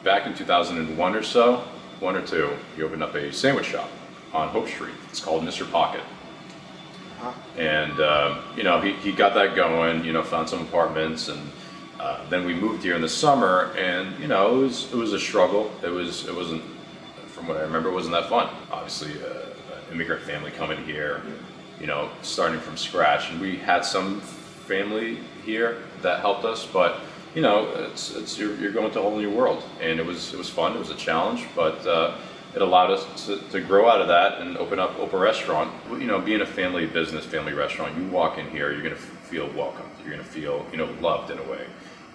back in 2001 or so, 1 or 2, he opened up a sandwich shop on Hope Street. It's called Mr. Pocket. And he got that going. Found some apartments, and then we moved here in the summer. And it was a struggle. It wasn't, from what I remember, it wasn't that fun. Obviously, an immigrant family coming here, starting from scratch. And we had some family here that helped us, but you're going to a whole new world, and it was fun. It was a challenge, but it allowed us to grow out of that and open up a restaurant. Being a family business, family restaurant, you walk in here, you're going to feel welcomed. You're going to feel loved in a way,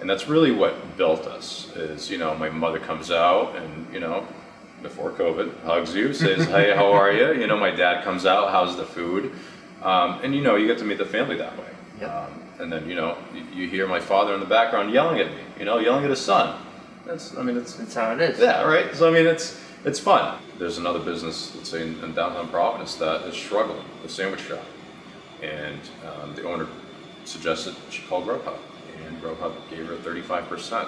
and that's really what built us. Is my mother comes out and before COVID hugs you, says hey, how are you? My dad comes out, how's the food, and you get to meet the family that way. Yep. And then you hear my father in the background yelling at me, yelling at his son. That's how it is. Yeah, right. So it's fun. There's another business, let's say in downtown Providence, that is struggling, the sandwich shop, and the owner suggested she call Grub Hub, and Grub Hub gave her 35%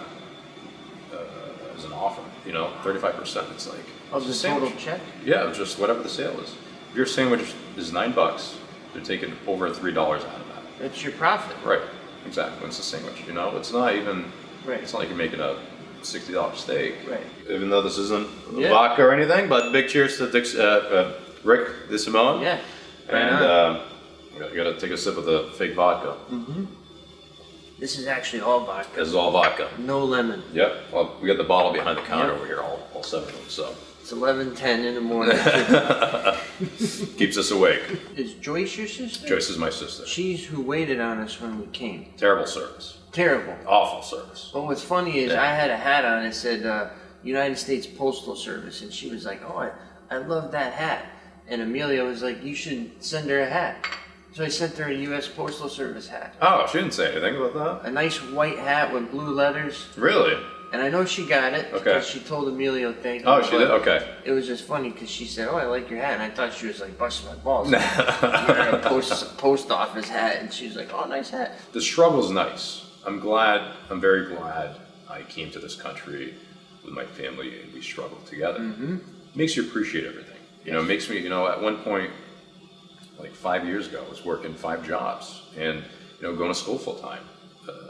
as an offer. 35%. It's like of the total check. Yeah, just whatever the sale is. If your sandwich is $9, they're taking over $3 out of that. It's your profit. Right, exactly. It's a sandwich. It's not even. Right. It's not like you're making a $60 steak. Right. Even though this isn't vodka or anything, but big cheers to Rick DeSimone. Yeah. And you got to take a sip of the fake vodka. Mm-hmm. This is actually all vodka. This is all vodka. No lemon. Yep. Well, we got the bottle behind the counter over here, all 7 of them. So. It's 11:10 in the morning. Keeps us awake. Is Joyce your sister? Joyce is my sister. She's who waited on us when we came. Terrible service. Terrible. Awful service. But what's funny is I had a hat on that said United States Postal Service, and she was like, oh, I love that hat. And Amelia was like, you should send her a hat. So I sent her a U.S. Postal Service hat. Oh, she didn't say anything about that? A nice white hat with blue letters. Really? And I know she got it because she told Amelia thank you. Oh, she did? Okay. It was just funny because she said, oh, I like your hat. And I thought she was like busting my balls. Wearing a post office hat. And she was like, oh, nice hat. The struggle's nice. I'm very glad I came to this country with my family and we struggled together. Mm-hmm. Makes you appreciate everything. It makes me, at one point, like 5 years ago, I was working 5 jobs and, going to school full time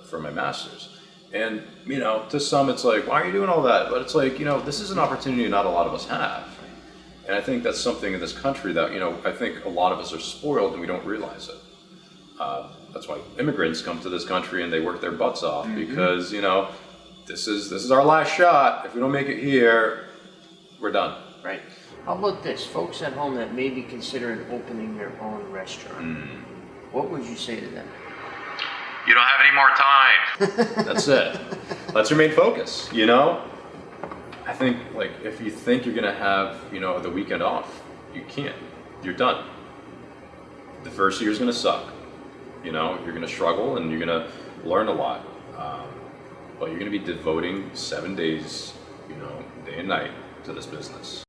for my master's. And, to some it's like, why are you doing all that? But it's like, this is an opportunity not a lot of us have. And I think that's something in this country that, I think a lot of us are spoiled and we don't realize it. That's why immigrants come to this country and they work their butts off because, this is our last shot. If we don't make it here, we're done. Right. How about this? Folks at home that may be considering opening their own restaurant. What would you say to them? You don't have any more time. That's it. That's your main focus, I think, if you think you're going to have, the weekend off, you can't. You're done. The first year's going to suck. You're going to struggle and you're going to learn a lot. But you're going to be devoting 7 days, day and night to this business.